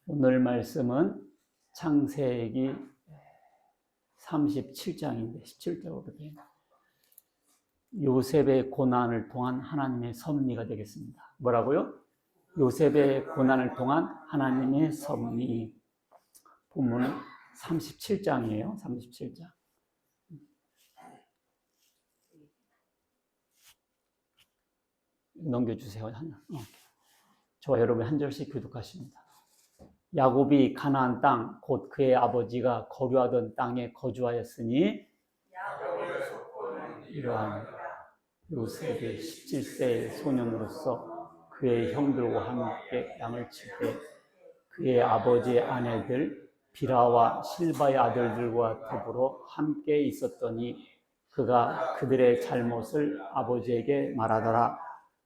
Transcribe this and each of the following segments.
오늘 말씀은 창세기 37장인데 17절부터 요셉의 고난을 통한 하나님의 섭리가 되겠습니다. 뭐라고요? 요셉의 고난을 통한 하나님의 섭리. 본문은 37장이에요. 37장. 넘겨주세요. 저와 여러분이 한 절씩 교독하십니다. 야곱이 가나안 땅, 곧 그의 아버지가 거류하던 땅에 거주하였으니 이러한 요셉이 17세의 소년으로서 그의 형들과 함께 양을 칠 때 그의 아버지의 아내들 비라와 실바의 아들들과 더불어 함께 있었더니 그가 그들의 잘못을 아버지에게 말하더라.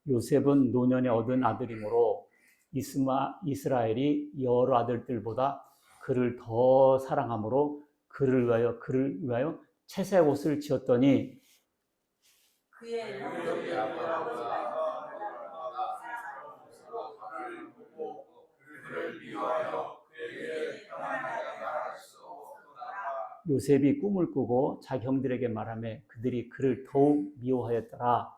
요셉은 노년에 얻은 아들이므로 이스라엘이 여러 아들들보다 그를 더 사랑하므로 그를 위하여 채색 옷을 지었더니 그의 형들이 아버지가 그를 미워하여 그에게 평안하게 말할 수 없도다. 요셉이 꿈을 꾸고 자기 형들에게 말하며 그들이 그를 더욱 미워하였더라.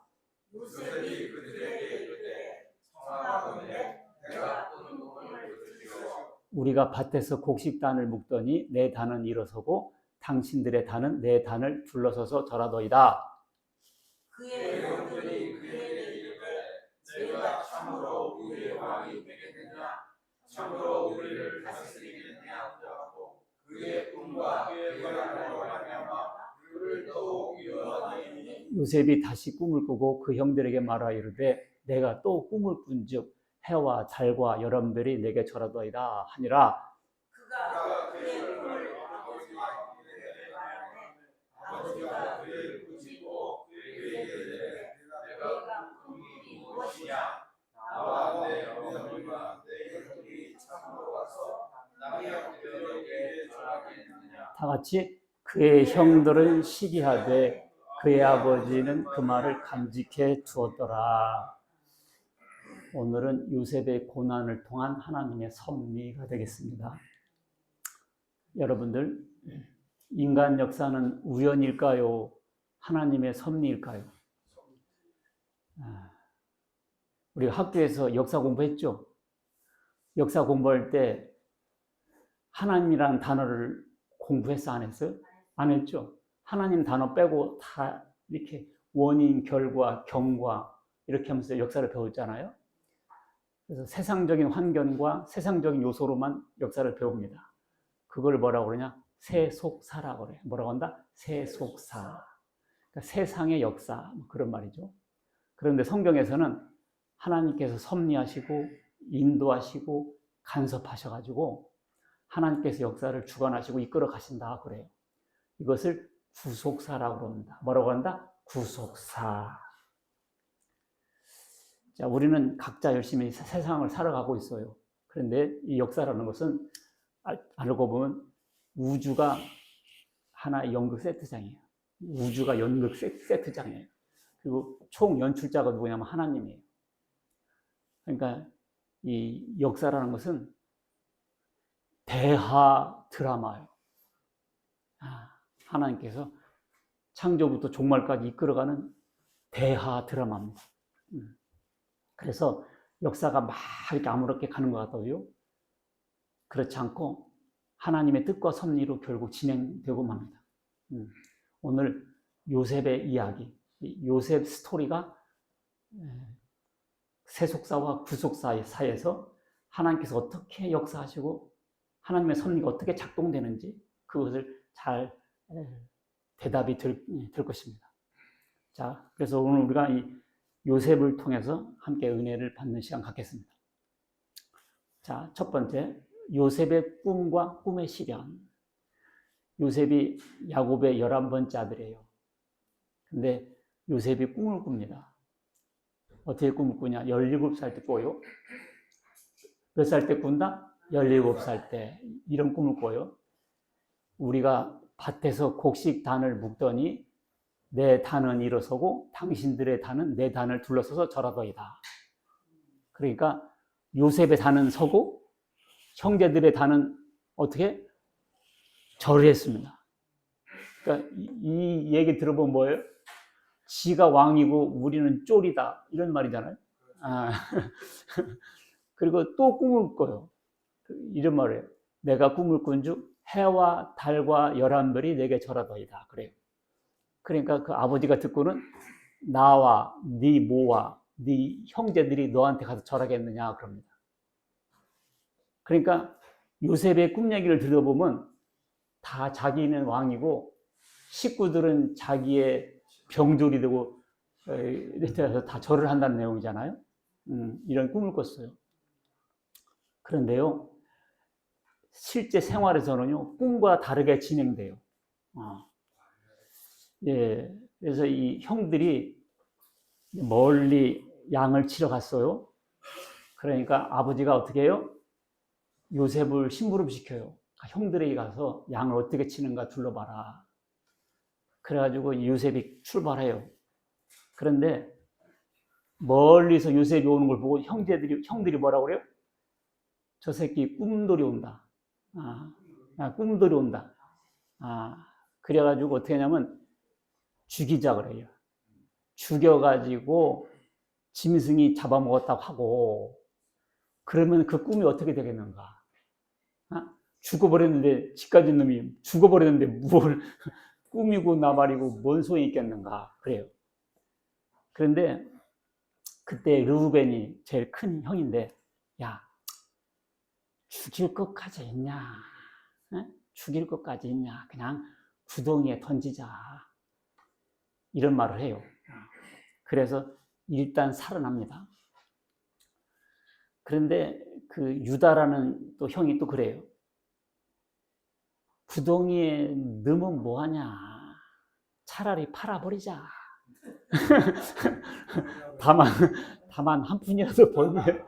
요셉이 그들에게 이르되 청하건대 내가 꾸는 꿈을 들으시오. 우리가 밭에서 곡식단을 묶더니 내 단은 일어서고 당신들의 단은 내 단을 둘러서서 절하더이다. 그의 형들이 그에게 이르되 내가 참으로 우리의 왕이 되겠느냐 참으로 우리를 다스리겠느냐 하고 그의 꿈과 그의 말로 말미암아 그를 더욱 미워하더니 요셉이 다시 꿈을 꾸고 그 형들에게 말하여 이르되 내가 또 꿈을 꾼즉 해와 달과 여름별이 내게 절하더이다 하니라. 그가 그의 꿈을 아버지와 이르되 아버지가 그를 꾸짖고 그에게 이르되 내가 꿈이 무엇이냐 나와 내 어머니와 내 형들이 참으로 와서 남의 형들에게 절하겠느냐. 다 같이 그의 형들은 시기하되 그의 아버지는 그 말을 감직해 두었더라. 오늘은 요셉의 고난을 통한 하나님의 섭리가 되겠습니다. 여러분들, 인간 역사는 우연일까요? 하나님의 섭리일까요? 우리가 학교에서 역사 공부했죠? 역사 공부할 때 하나님이라는 단어를 공부했어, 안 했어요? 안 했죠? 하나님 단어 빼고 다 이렇게 원인, 결과, 경과 이렇게 하면서 역사를 배웠잖아요. 그래서 세상적인 환경과 세상적인 요소로만 역사를 배웁니다. 그걸 뭐라고 그러냐? 세속사라고 그래요. 뭐라고 한다? 세속사. 그러니까 세상의 역사, 그런 말이죠. 그런데 성경에서는 하나님께서 섭리하시고 인도하시고 간섭하셔가지고 하나님께서 역사를 주관하시고 이끌어 가신다 그래요. 이것을 구속사라고 합니다. 뭐라고 한다? 구속사. 자, 우리는 각자 열심히 세상을 살아가고 있어요. 그런데 이 역사라는 것은 알고 보면 우주가 하나의 연극 세트장이에요. 우주가 연극 세트장이에요. 그리고 총 연출자가 누구냐면 하나님이에요. 그러니까 이 역사라는 것은 대하 드라마예요. 하나님께서 창조부터 종말까지 이끌어가는 대하 드라마입니다. 그래서 역사가 막 이렇게 아무렇게 가는 것 같아요. 그렇지 않고 하나님의 뜻과 섭리로 결국 진행되고 맙니다. 오늘 요셉의 이야기, 요셉 스토리가 세속사와 구속사 사이에서 하나님께서 어떻게 역사하시고 하나님의 섭리가 어떻게 작동되는지 그것을 잘 대답이 될 것입니다. 자, 그래서 오늘 우리가 이 요셉을 통해서 함께 은혜를 받는 시간 갖겠습니다. 자, 첫 번째, 요셉의 꿈과 꿈의 실현. 요셉이 야곱의 11번째 아들이에요. 근데 요셉이 꿈을 꿉니다. 어떻게 꿈을 꾸냐? 17살 때 꿔요. 몇 살 때 꾼다? 17살 때. 이런 꿈을 꿔요. 우리가 밭에서 곡식단을 묶더니 내 단은 일어서고 당신들의 단은 내 단을 둘러서서 절하더이다. 그러니까 요셉의 단은 서고 형제들의 다는 어떻게? 절을 했습니다. 그러니까 이 얘기 들어보면 뭐예요? 지가 왕이고 우리는 쫄이다 이런 말이잖아요. 그리고 또 꿈을 꿔요. 이런 말이에요. 내가 꿈을 꾼즉 해와 달과 열한별이 내게 절하더이다. 그래요. 그러니까 그 아버지가 듣고는 나와 네 모와 네 형제들이 너한테 가서 절하겠느냐 그럽니다. 그러니까 요셉의 꿈 얘기를 들어보면 다 자기는 왕이고 식구들은 자기의 병졸이 되고 이래서 다 절을 한다는 내용이잖아요. 이런 꿈을 꿨어요. 그런데요, 실제 생활에서는요, 꿈과 다르게 진행돼요. 예, 그래서 이 형들이 멀리 양을 치러 갔어요. 그러니까 아버지가 어떻게 해요? 요셉을 심부름 시켜요. 형들에게 가서 양을 어떻게 치는가 둘러봐라. 그래가지고 요셉이 출발해요. 그런데 멀리서 요셉이 오는 걸 보고 형들이 뭐라고 그래요? 저 새끼 꿈돌이 온다. 꿈돌이 온다. 그래가지고 어떻게 하냐면 죽이자 그래요. 죽여가지고 짐승이 잡아먹었다고 하고, 그러면 그 꿈이 어떻게 되겠는가? 죽어버렸는데, 집 가진 놈이 죽어버렸는데 뭘 꿈이고 나발이고 뭔 소용이 있겠는가? 그래요. 그런데 그때 르우벤이 제일 큰 형인데, 야, 죽일 것까지 있냐? 죽일 것까지 있냐? 그냥 구덩이에 던지자. 이런 말을 해요. 그래서 일단 살아납니다. 그런데 그 유다라는 또 형이 또 그래요. 구덩이에 넣으면 뭐하냐? 차라리 팔아버리자. 다만 한 푼이라도 벌면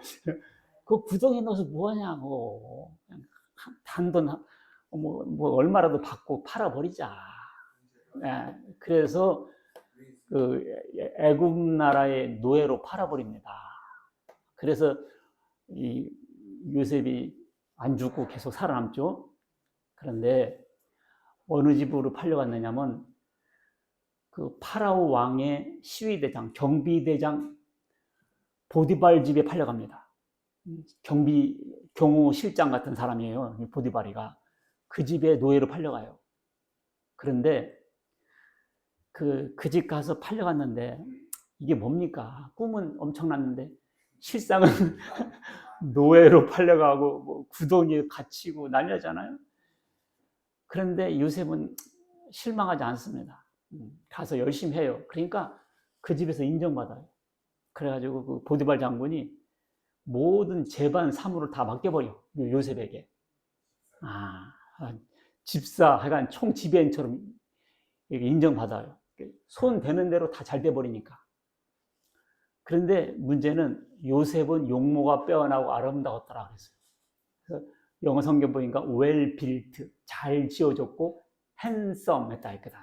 그 구덩이에 넣어서 뭐하냐고. 단돈 뭐 얼마라도 받고 팔아버리자. 그래서 그 애굽 나라의 노예로 팔아버립니다. 그래서 이 요셉이 안 죽고 계속 살아남죠. 그런데 어느 집으로 팔려갔느냐면 그 파라오 왕의 시위대장, 경비대장 보디발 집에 팔려갑니다. 경호실장 같은 사람이에요. 보디발이가. 그 집에 노예로 팔려가요. 그런데 그 집 가서 팔려갔는데 이게 뭡니까? 꿈은 엄청났는데 실상은 노예로 팔려가고 뭐 구덩이에 갇히고 난리잖아요. 그런데 요셉은 실망하지 않습니다. 가서 열심히 해요. 그러니까 그 집에서 인정받아요. 그래가지고 그 보디발 장군이 모든 재반 사무를 다 맡겨버려 요셉에게. 집사, 하여간 총지배인처럼 인정받아요. 손 대는 대로 다 잘 돼버리니까. 그런데 문제는 요셉은 용모가 빼어나고 아름다웠더라 그랬어요. 그래서 영어 성경 보니까 well built, 잘 지어졌고 handsome 했다 했거든.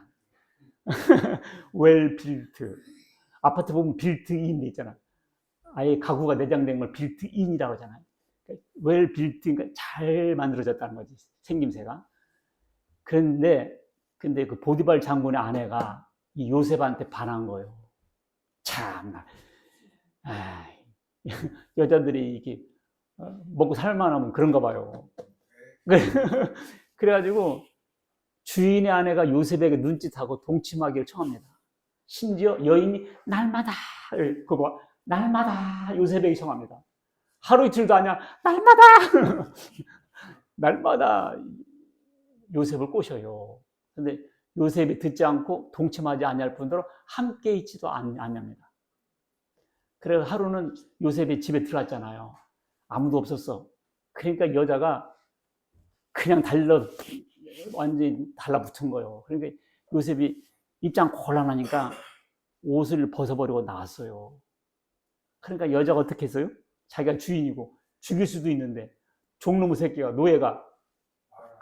well built. 아파트 보면 built in 있잖아. 아예 가구가 내장된 걸 built in이라고 하잖아요. well built, 그러니까 잘 만들어졌다는 거지, 생김새가. 근데 그 보디발 장군의 아내가 이 요셉한테 반한 거예요. 참나. 여자들이 이렇게 먹고 살만하면 그런가 봐요. 그래가지고 주인의 아내가 요셉에게 눈짓하고 동침하기를 청합니다. 심지어 여인이 날마다 요셉에게 청합니다. 하루 이틀도 아니야. 날마다 요셉을 꼬셔요. 근데 요셉이 듣지 않고 동침하지 아니할 뿐더러 함께 있지도 않습니다. 그래서 하루는 요셉이 집에 들어왔잖아요. 아무도 없었어. 그러니까 여자가 그냥 완전히 달라붙은 거예요. 그러니까 요셉이 입장 곤란하니까 옷을 벗어버리고 나왔어요. 그러니까 여자가 어떻게 했어요? 자기가 주인이고 죽일 수도 있는데 종놈의 새끼가, 노예가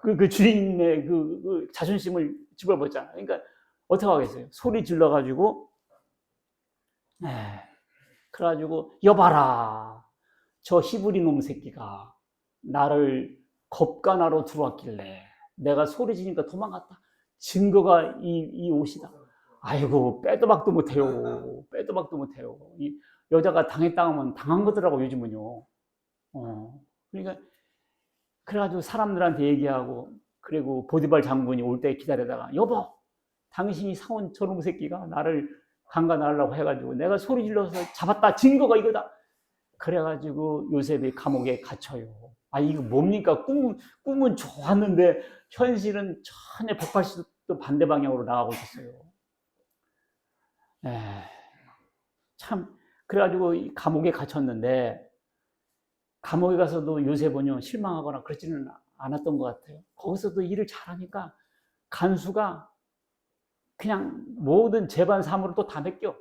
그 주인의 그 자존심을 집어먹었잖아요. 그러니까 어떻게 하겠어요? 소리 질러가지고 그래가지고 여봐라, 저 히브리 놈 새끼가 나를 겁간하러 들어왔길래 내가 소리 지니까 도망갔다. 증거가 이 옷이다. 아이고, 빼도 박도 못해요. 빼도 박도 못해요. 이 여자가 당했다면 당한 거더라고, 요즘은요. 그러니까, 그래가지고 사람들한테 얘기하고, 그리고 보디발 장군이 올 때 기다리다가, 여보, 당신이 사온 저놈 새끼가 나를 강간하려고 해가지고 내가 소리 질러서 잡았다. 증거가 이거다. 그래가지고 요셉이 감옥에 갇혀요. 아, 이거 뭡니까? 꿈은 좋았는데 현실은 전혀 180도 반대 방향으로 나가고 있었어요. 참, 그래가지고 감옥에 갇혔는데, 감옥에 가서도 요셉은요, 실망하거나 그러지는 않았던 것 같아요. 거기서도 일을 잘하니까 간수가 그냥 모든 재반 사무를 또 다 맡겨.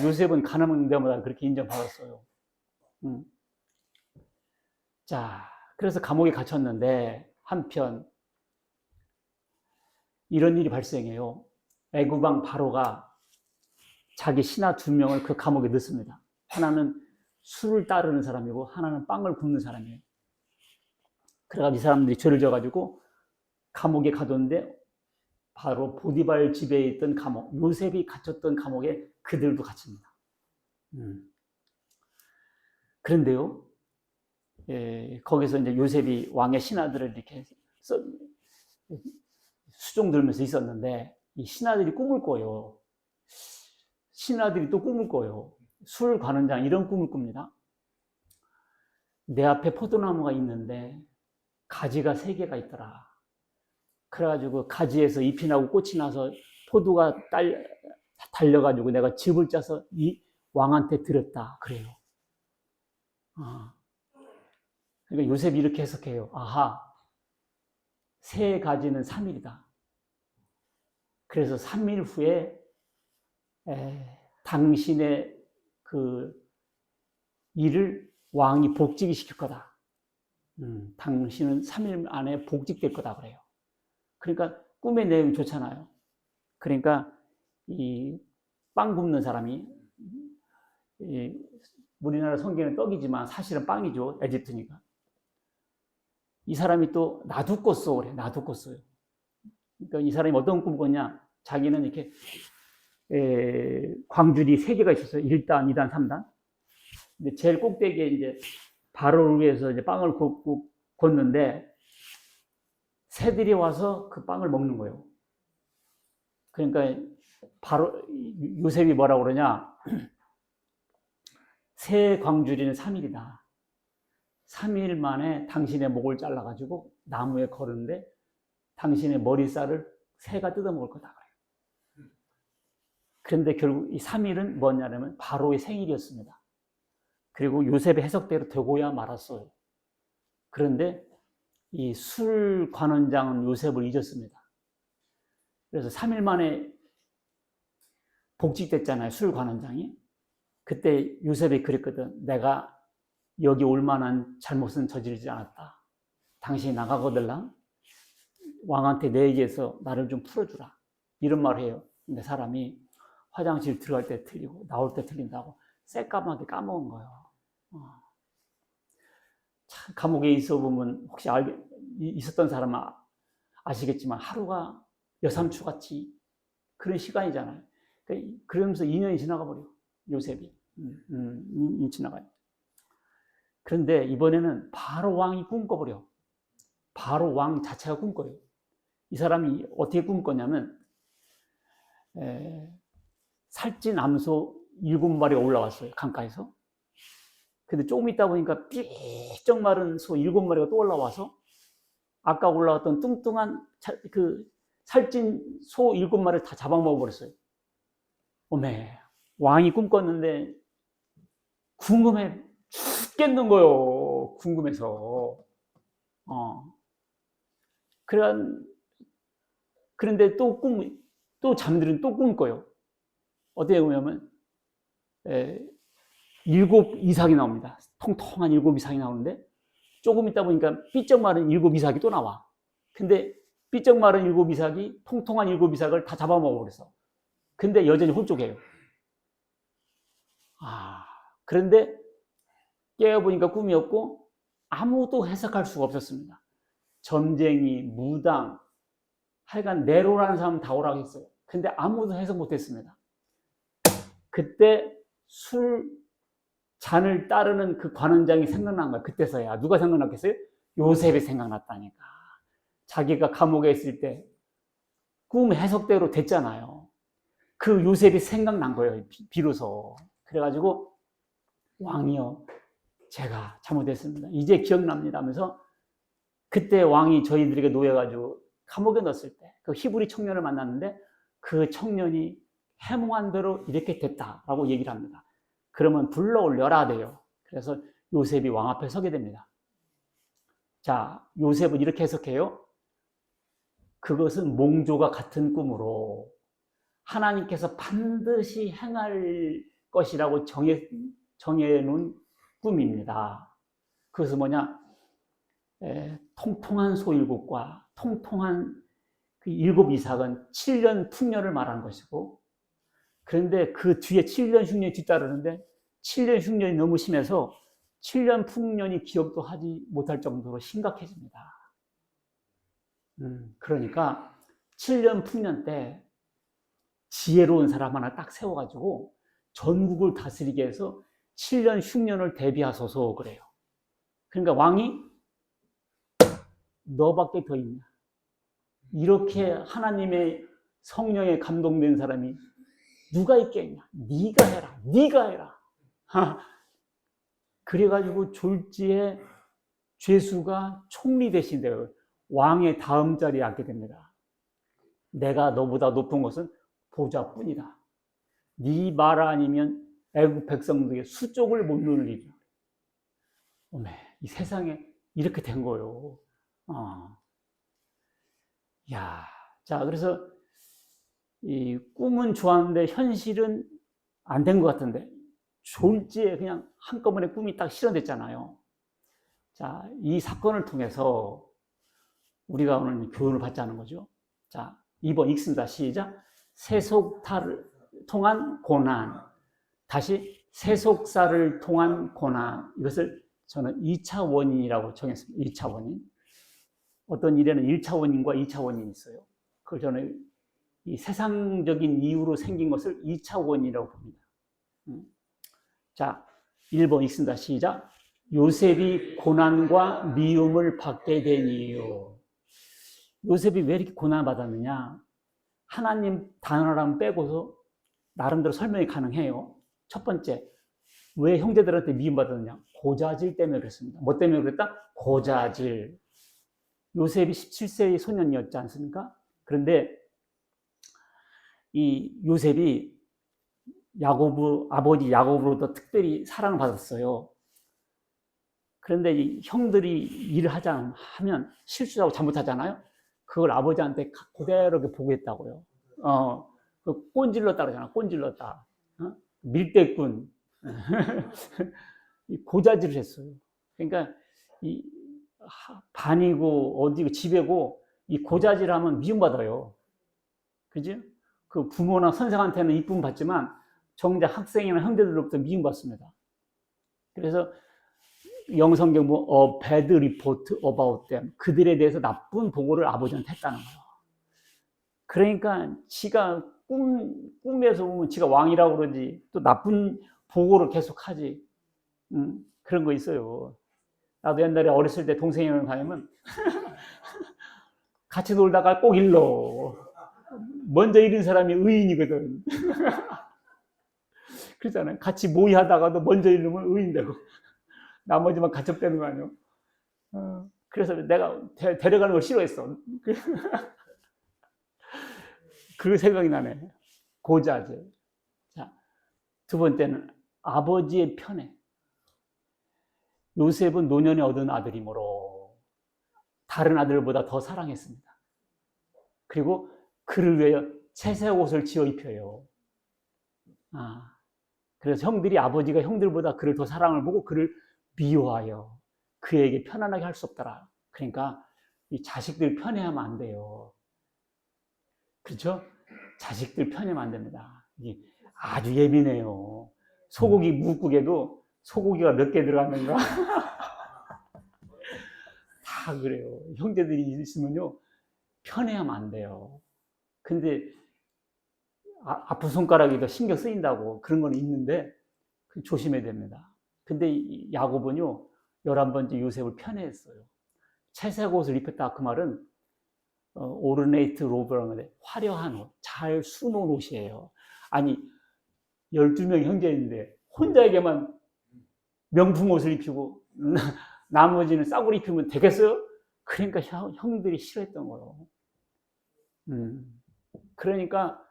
요셉은 가는 데마다 그렇게 인정받았어요. 자, 그래서 감옥에 갇혔는데 한편 이런 일이 발생해요. 애굽왕 바로가 자기 신하 2명을 그 감옥에 넣습니다. 하나는 술을 따르는 사람이고 하나는 빵을 굽는 사람이에요. 그래가지고 이 사람들이 죄를 져가지고 감옥에 가뒀는데 바로 보디발 집에 있던 감옥, 요셉이 갇혔던 감옥에 그들도 갇힙니다. 그런데요, 거기서 이제 요셉이 왕의 신하들을 이렇게 수종 들면서 있었는데 이 신하들이 꿈을 꿔요. 신하들이 또 꿈을 꿔요. 술 관원장 이런 꿈을 꿉니다. 내 앞에 포도나무가 있는데 가지가 3개가 있더라. 그래가지고 가지에서 잎이 나고 꽃이 나서 포도가 달려가지고 내가 즙을 짜서 이 왕한테 드렸다. 그래요. 그러니까 요셉이 이렇게 해석해요. 아하, 3가지는 3일이다. 그래서 3일 후에 당신의 그 일을 왕이 복직이 시킬 거다. 당신은 3일 안에 복직될 거다 그래요. 그러니까 꿈의 내용이 좋잖아요. 그러니까 이 빵 굽는 사람이 우리나라 성경은 떡이지만 사실은 빵이죠. 에집트니까. 이 사람이 또 나도 꿨어 그래. 나도 꿨어요. 그러니까 이 사람이 어떤 꿈을 꿨냐? 자기는 이렇게 광줄이 3개가 있었어요. 1단, 2단, 3단. 근데 제일 꼭대기에 이제 바로를 위해서 이제 빵을 굽는데 새들이 와서 그 빵을 먹는 거예요. 그러니까 바로 요셉이 뭐라고 그러냐? 새 광주리는 3일이다. 3일 만에 당신의 목을 잘라가지고 나무에 걸었는데 당신의 머리살을 새가 뜯어먹을 거다. 그런데 결국 이 3일은 뭐냐면 바로의 생일이었습니다. 그리고 요셉의 해석대로 되고야 말았어요. 그런데 이 술 관원장은 요셉을 잊었습니다. 그래서 3일 만에 복직됐잖아요. 술 관원장이. 그때 요셉이 그랬거든. 내가 여기 올 만한 잘못은 저지르지 않았다. 당신이 나가거들랑 왕한테 내 얘기해서 나를 좀 풀어주라. 이런 말을 해요. 근데 사람이 화장실 들어갈 때 틀리고 나올 때 틀린다고 새까맣게 까먹은 거예요. 참, 감옥에 있어 보면 혹시 있었던 사람은 아시겠지만 하루가 여삼추 같이 그런 시간이잖아요. 그러면서 2년이 지나가 버려. 요셉이 지나가요. 그런데 이번에는 바로 왕이 꿈꿔버려. 바로 왕 자체가 꿈꿔요. 이 사람이 어떻게 꿈꿨냐면 살찐 암소 7마리가 올라왔어요. 강가에서. 근데 조금 있다 보니까 삐쩍 마른 소 7마리가 또 올라와서 아까 올라왔던 뚱뚱한 그 살찐 소 7마리를 다 잡아먹어버렸어요. 어메, 왕이 꿈꿨는데 궁금해 죽겠는 거요. 궁금해서. 그런데 또 잠들은 또 꿈을 꿔요. 어떻게 보면 7 이삭이 나옵니다. 통통한 7 이삭이 나오는데 조금 있다 보니까 삐쩍 마른 7 이삭이 또 나와. 근데 삐쩍 마른 7 이삭이 통통한 7 이삭을 다 잡아먹어버렸어. 근데 여전히 홀쭉해요. 그런데 깨어보니까 꿈이었고 아무도 해석할 수가 없었습니다. 점쟁이, 무당, 하여간 네로라는 사람 다 오라고 했어요. 근데 아무도 해석 못했습니다. 그때 술 잔을 따르는 그 관원장이 생각난 거야. 그때서야. 누가 생각났겠어요? 요셉이 생각났다니까. 자기가 감옥에 있을 때 꿈 해석대로 됐잖아요. 그 요셉이 생각난 거예요. 비로소. 그래가지고 왕이요, 제가 잘못했습니다. 이제 기억납니다 하면서 그때 왕이 저희들에게 놓여가지고 감옥에 넣었을 때 그 히브리 청년을 만났는데 그 청년이 해몽한 대로 이렇게 됐다라고 얘기를 합니다. 그러면 불러 올려라 돼요. 그래서 요셉이 왕 앞에 서게 됩니다. 자, 요셉은 이렇게 해석해요. 그것은 몽조가 같은 꿈으로 하나님께서 반드시 행할 것이라고 정해놓은 꿈입니다. 그것은 뭐냐? 통통한 소일곱과 통통한 그 7 이삭은 7년 풍년을 말하는 것이고, 그런데 그 뒤에 7년 흉년이 뒤따르는데 7년 흉년이 너무 심해서 7년 풍년이 기억도 하지 못할 정도로 심각해집니다. 그러니까 7년 풍년 때 지혜로운 사람 하나 딱 세워가지고 전국을 다스리게 해서 7년 흉년을 대비하소서 그래요. 그러니까 왕이 너밖에 더 있냐. 이렇게 하나님의 성령에 감동된 사람이 누가 있겠냐. 네가 해라. 네가 해라. 그래가지고 졸지에 죄수가 총리 대신대요. 왕의 다음 자리에 앉게 됩니다. 내가 너보다 높은 것은 보좌뿐이다. 네 말 아니면 애국 백성들에게 수족을 못 누리리라. 어메, 이 세상에 이렇게 된 거예요. 야, 자, 그래서 이 꿈은 좋았는데 현실은 안 된 것 같은데 졸지에 그냥 한꺼번에 꿈이 딱 실현됐잖아요. 자, 이 사건을 통해서 우리가 오늘 교훈을 받자는 거죠. 자, 2번 읽습니다. 시작. 세속사를 통한 고난. 다시 세속사를 통한 고난. 이것을 저는 2차 원인이라고 정했습니다. 2차 원인. 어떤 일에는 1차 원인과 2차 원인이 있어요. 그걸 저는 이 세상적인 이유로 생긴 것을 2차 원인이라고 봅니다. 자, 1번 읽습니다. 시작. 요셉이 고난과 미움을 받게 된 이유. 요셉이 왜 이렇게 고난을 받았느냐? 하나님 단어랑 빼고서 나름대로 설명이 가능해요. 첫 번째, 왜 형제들한테 미움받았느냐? 고자질 때문에 그랬습니다. 뭐 때문에 그랬다? 고자질. 요셉이 17세의 소년이었지 않습니까? 그런데 이 요셉이 아버지 야곱으로부터 특별히 사랑을 받았어요. 그런데 이 형들이 일을 하면 실수하고 잘못하잖아요. 그걸 아버지한테 그대로 보고했다고요. 그 꼰질렀다 그러잖아. 꼰질렀다. 밀대꾼. 고자질을 했어요. 그러니까 이 반이고 어디고 집에고 이 고자질하면 미움받아요. 그죠? 그 부모나 선생한테는 이쁨 받지만 정작 학생이나 형제들로부터 미움받습니다. 그래서 영성경 A bad report about them. 그들에 대해서 나쁜 보고를 아버지한테 했다는 거예요. 그러니까 지가 꿈에서 보면 지가 왕이라고 그러지 또 나쁜 보고를 계속 하지. 그런 거 있어요. 나도 옛날에 어렸을 때 동생이랑 다니면 같이 놀다가 꼭 일러. 먼저 잃은 사람이 의인이거든. 그렇잖아요. 같이 모의하다가도 먼저 잃으면 의인되고 나머지만 가첩되는 거 아니에요. 그래서 내가 데려가는 걸 싫어했어. 그 생각이 나네. 고자질. 자, 두 번째는 아버지의 편애. 요셉은 노년에 얻은 아들이므로 다른 아들보다 더 사랑했습니다. 그리고 그를 위하여 채색 옷을 지어 입혀요. 그래서 아버지가 형들보다 그를 더 사랑을 보고 그를 미워하여 그에게 편안하게 할 수 없더라. 그러니까 이 자식들 편애하면 안 돼요. 그렇죠? 자식들 편애하면 안 됩니다. 이게 아주 예민해요. 소고기 묵국에도 소고기가 몇 개 들어갔는가? 다 그래요. 형제들이 있으면요, 편해하면 안 돼요. 근데 아픈 손가락이 더 신경 쓰인다고 그런 건 있는데 조심해야 됩니다. 근데 야곱은요, 11번째 요셉을 편애했어요. 채색 옷을 입혔다 그 말은 오르네이트 로브라는 건데 화려한 옷, 잘 수놓은 옷이에요. 아니 12명 형제인데 혼자에게만 명품 옷을 입히고 나머지는 싸구려 입히면 되겠어요? 그러니까 형들이 싫어했던 거예요. 그러니까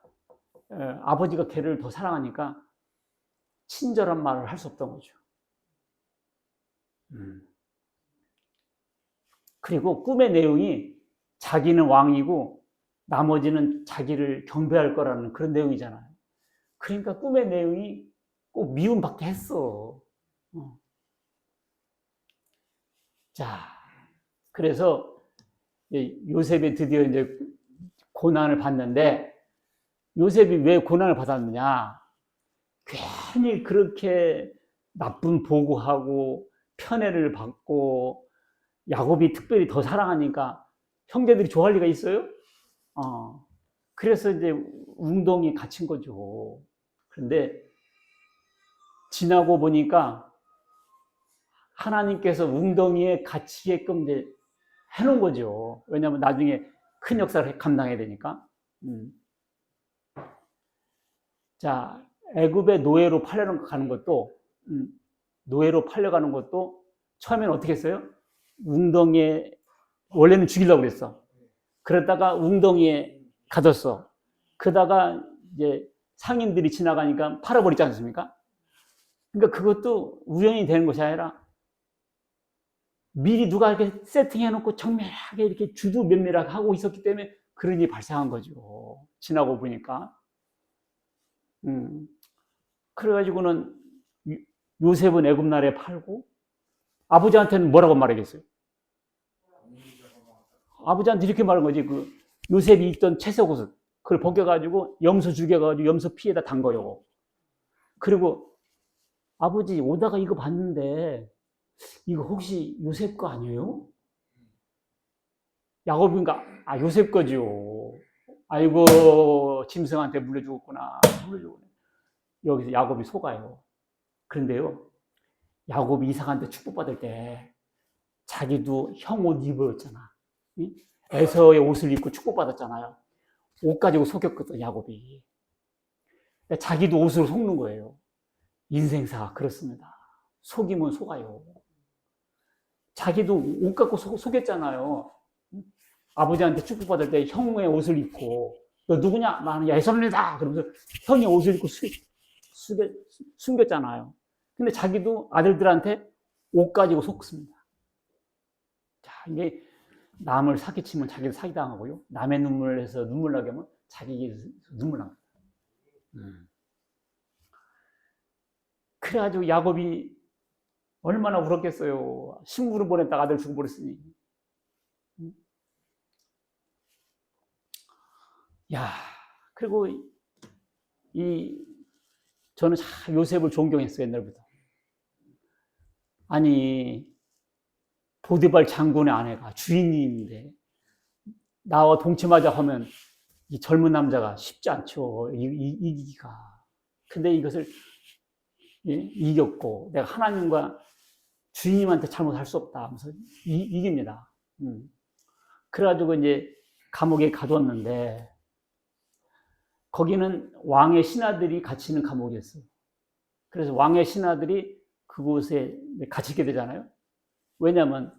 아버지가 걔를 더 사랑하니까 친절한 말을 할 수 없던 거죠. 그리고 꿈의 내용이 자기는 왕이고 나머지는 자기를 경배할 거라는 그런 내용이잖아요. 그러니까 꿈의 내용이 꼭 미움받게 했어. 자, 그래서 요셉이 드디어 이제 고난을 받는데, 요셉이 왜 고난을 받았느냐? 괜히 그렇게 나쁜 보고하고 편애를 받고 야곱이 특별히 더 사랑하니까 형제들이 좋아할 리가 있어요? 그래서 이제 웅덩이에 갇힌 거죠. 그런데 지나고 보니까 하나님께서 웅덩이에 갇히게끔 이제 해놓은 거죠. 왜냐하면 나중에 큰 역사를 감당해야 되니까. 자, 애굽의 노예로 팔려가는 것도, 노예로 팔려가는 것도 처음에는 어떻게 했어요? 웅덩이에, 원래는 죽이려고 그랬어. 그러다가 웅덩이에 가뒀어. 그러다가 이제 상인들이 지나가니까 팔아버리지 않습니까? 그러니까 그것도 우연히 되는 것이 아니라 미리 누가 이렇게 세팅해놓고 정밀하게 이렇게 주두면밀하게 하고 있었기 때문에 그런 일이 발생한 거죠. 지나고 보니까. 그래가지고는 요셉은 애굽 나라에 팔고 아버지한테는 뭐라고 말하겠어요? 아버지한테 이렇게 말한 거지. 그 요셉이 입던 채색 옷을 그걸 벗겨가지고 염소 죽여가지고 염소 피에다 단 거요. 그리고 아버지 오다가 이거 봤는데 이거 혹시 요셉 거 아니에요? 야곱인가? 아, 요셉 거지요. 아이고, 짐승한테 물려주었구나. 물려주고. 여기서 야곱이 속아요. 그런데요, 야곱이 이삭한테 축복받을 때 자기도 형 옷 입었잖아. 에서의 옷을 입고 축복받았잖아요. 옷 가지고 속였거든, 야곱이. 자기도 옷으로 속는 거예요. 인생사 그렇습니다. 속이면 속아요. 자기도 옷 갖고 속였잖아요. 아버지한테 축복받을 때 형의 옷을 입고 너 누구냐? 나는 야손이다. 그러면서 형의 옷을 입고 숨겼잖아요. 근데 자기도 아들들한테 옷 가지고 속습니다. 자, 이게 남을 사기치면 자기도 사기당하고요. 남의 눈물에서 눈물 나게 하면 자기에게서 눈물 납니다. 그래가지고 야곱이 얼마나 울었겠어요. 신부를 보냈다가 아들 죽어버렸으니. 야, 그리고 저는 요셉을 존경했어요, 옛날부터. 아니, 보디발 장군의 아내가 주인인데, 나와 동침하자 하면 이 젊은 남자가 쉽지 않죠. 이기기가. 근데 이것을 이겼고, 내가 하나님과 주인님한테 잘못할 수 없다 하면서 이깁니다. 그래가지고 이제 감옥에 가두었는데, 거기는 왕의 신하들이 갇히는 감옥이었어요. 그래서 왕의 신하들이 그곳에 갇히게 되잖아요. 왜냐하면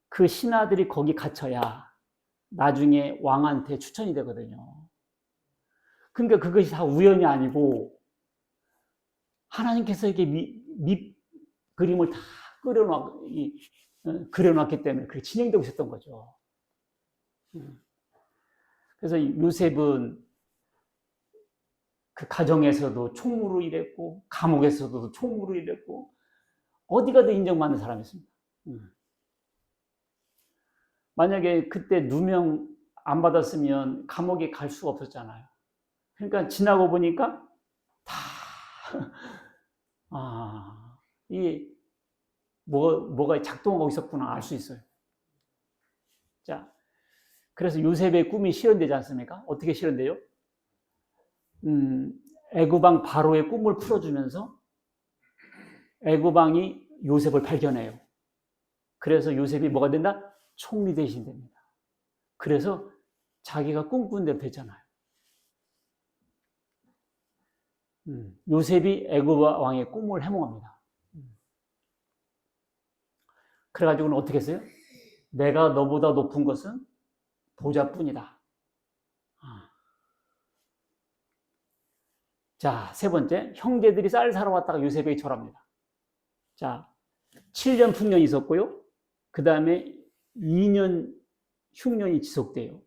그 신하들이 거기 갇혀야 나중에 왕한테 추천이 되거든요. 그러니까 그것이 다 우연이 아니고 하나님께서 이렇게 그림을 다 그려놨기 때문에 그렇게 진행되고 있었던 거죠. 그래서 요셉은 그 가정에서도 총무로 일했고 감옥에서도 총무로 일했고 어디 가도 인정받는 사람이었습니다. 만약에 그때 누명 안 받았으면 감옥에 갈 수가 없었잖아요. 그러니까 지나고 보니까 다 뭐가 작동하고 있었구나 알 수 있어요. 자, 그래서 요셉의 꿈이 실현되지 않습니까? 어떻게 실현돼요? 애굽 왕 바로의 꿈을 풀어주면서 애굽 왕이 요셉을 발견해요. 그래서 요셉이 뭐가 된다? 총리 대신 됩니다. 그래서 자기가 꿈꾼 대로 됐잖아요. 요셉이 애굽 왕의 꿈을 해몽합니다. 그래가지고는 어떻게 했어요? 내가 너보다 높은 것은 보좌뿐이다. 자, 세 번째, 형제들이 쌀 사러 왔다가 요셉에게 절합니다. 자, 7년 풍년이 있었고요. 그 다음에 2년 흉년이 지속돼요.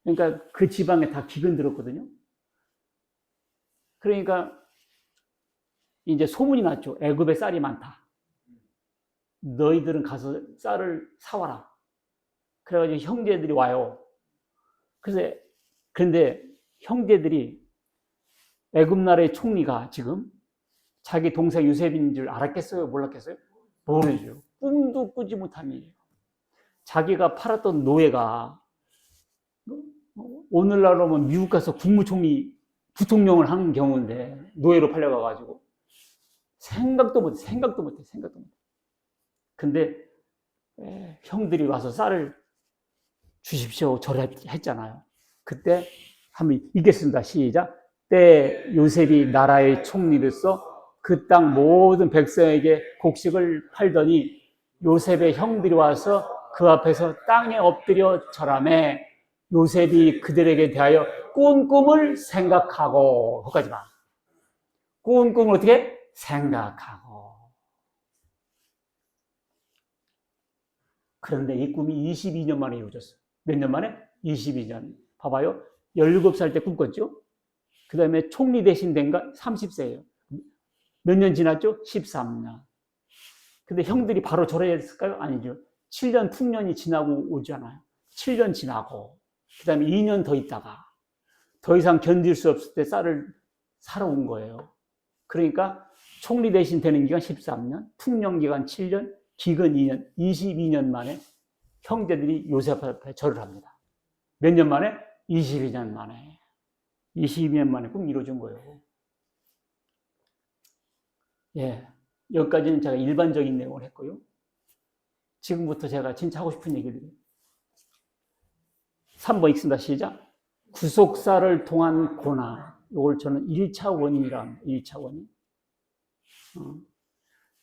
그러니까 그 지방에 다 기근 들었거든요. 그러니까 이제 소문이 났죠. 애굽에 쌀이 많다. 너희들은 가서 쌀을 사와라. 그래가지고 형제들이 와요. 그런데 형제들이 애굽 나라의 총리가 지금 자기 동생 요셉인 줄 알았겠어요? 몰랐겠어요? 모르죠. 꿈도 꾸지 못한 일이에요. 자기가 팔았던 노예가 오늘날로 하면 미국 가서 국무총리 부통령을 하는 경우인데 노예로 팔려가가지고 생각도 못해. 근데 형들이 와서 쌀을 주십시오 절했잖아요. 그때 한번 읽겠습니다. 시작. 때 요셉이 나라의 총리로서 그 땅 모든 백성에게 곡식을 팔더니 요셉의 형들이 와서 그 앞에서 땅에 엎드려 절하매 요셉이 그들에게 대하여 꾼 꿈을 생각하고 거기까지 봐. 꾼 꿈을 어떻게? 생각하고. 그런데 이 꿈이 22년 만에 이루어졌어요. 몇 년 만에? 22년. 봐봐요. 17살 때 꿈꿨죠? 그 다음에 총리 대신 된가? 30세예요. 몇 년 지났죠? 13년. 근데 형들이 바로 절했을까요? 아니죠. 7년 풍년이 지나고 오잖아요. 7년 지나고 그 다음에 2년 더 있다가 더 이상 견딜 수 없을 때 쌀을 사러 온 거예요. 그러니까 총리 대신 되는 기간 13년, 풍년 기간 7년, 기근 2년, 22년 만에 형제들이 요셉 앞에 절을 합니다. 몇 년 만에? 22년 만에. 22년 만에 꿈이 이루어진 거예요. 예, 여기까지는 제가 일반적인 내용을 했고요. 지금부터 제가 진짜 하고 싶은 얘기를 3번 읽습니다. 시작. 구속사를 통한 고난. 이걸 저는 1차 원인이라 합니다. 1차 원인.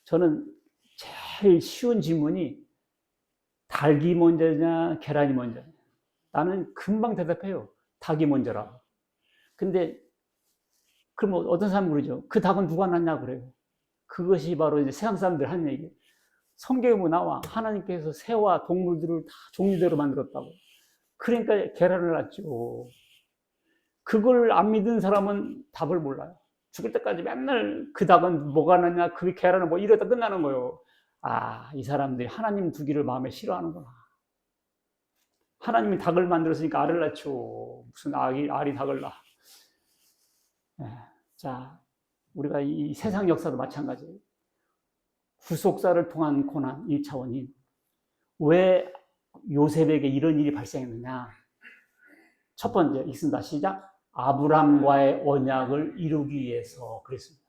저는 제일 쉬운 질문이 닭이 먼저냐 계란이 먼저냐. 나는 금방 대답해요. 닭이 먼저라. 근데 그럼 어떤 사람은 그러죠. 그 닭은 누가 낳냐 그래요. 그것이 바로 이제 세상 사람들 하는 얘기예요. 성경에 뭐 나와. 하나님께서 새와 동물들을 다 종류대로 만들었다고. 그러니까 계란을 낳죠. 그걸 안 믿는 사람은 답을 몰라요. 죽을 때까지 맨날 그 닭은 뭐가 낳냐, 그 계란은 뭐 이러다 끝나는 거예요. 아, 이 사람들이 하나님 두기를 마음에 싫어하는구나. 하나님이 닭을 만들었으니까 알을 낳죠. 무슨 알이 닭을 낳아. 네. 자, 우리가 이 세상 역사도 마찬가지예요. 구속사를 통한 고난 1차 원인. 왜 요셉에게 이런 일이 발생했느냐? 첫 번째, 읽습니다. 시작. 아브람과의 언약을 이루기 위해서 그랬습니다.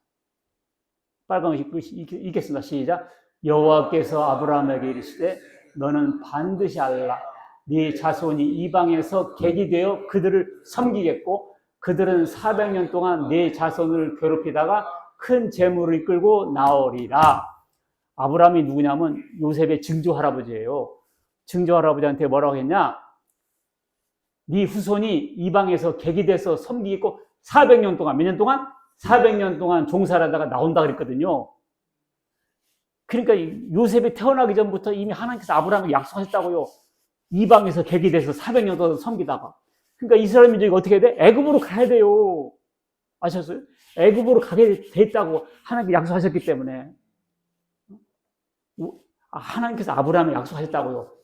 빨간 글 읽겠습니다. 시작. 여호와께서 아브람에게 이르시되 너는 반드시 알라. 네 자손이 이방에서 객이 되어 그들을 섬기겠고 그들은 400년 동안 네 자손을 괴롭히다가 큰 재물을 이끌고 나오리라. 아브람이 누구냐면 요셉의 증조 할아버지예요. 증조 할아버지한테 뭐라고 했냐? 네 후손이 이방에서 객이 돼서 섬기겠고 400년 동안, 몇 년 동안? 400년 동안 종살하다가 나온다 그랬거든요. 그러니까 요셉이 태어나기 전부터 이미 하나님께서 아브라함에게 약속하셨다고요. 이방에서 객이 돼서 400년 동안 섬기다가. 그러니까 이스라엘 민족이 어떻게 해야 돼? 애굽으로 가야 돼요. 아셨어요? 애굽으로 가게 됐다고 하나님께 약속하셨기 때문에. 하나님께서 아브라함에 약속하셨다고요.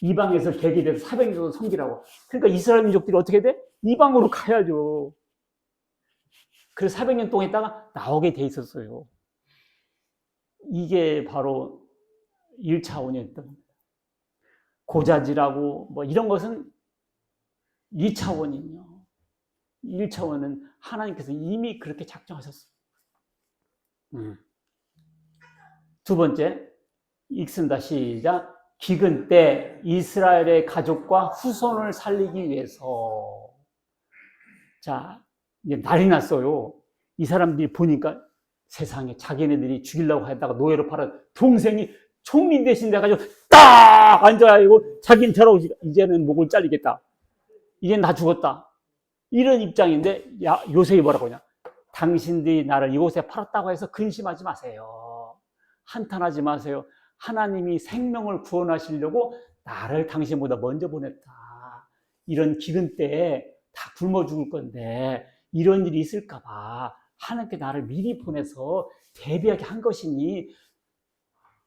이방에서 객이 돼서 400년 동안 섬기라고. 그러니까 이스라엘 민족들이 어떻게 돼? 이방으로 가야죠. 그래서 400년 동안 있다가 나오게 돼 있었어요. 이게 바로 1차 원인이었던 겁니다. 고자질하고 뭐 이런 것은 2차원이요. 1차원은 하나님께서 이미 그렇게 작정하셨어요. 두 번째, 읽습니다. 시작. 기근 때 이스라엘의 가족과 후손을 살리기 위해서. 자, 이제 난리 났어요. 이 사람들이 보니까 세상에 자기네들이 죽이려고 하다가 노예로 팔아 동생이 총리 대신 돼가지고 딱 앉아가지고 자기는 저러고 이제는 목을 잘리겠다. 이제 나 죽었다. 이런 입장인데 요셉이 뭐라고 하냐. 당신들이 나를 이곳에 팔았다고 해서 근심하지 마세요. 한탄하지 마세요. 하나님이 생명을 구원하시려고 나를 당신보다 먼저 보냈다. 이런 기근 때에 다 굶어 죽을 건데 이런 일이 있을까 봐 하나님께 나를 미리 보내서 대비하게 한 것이니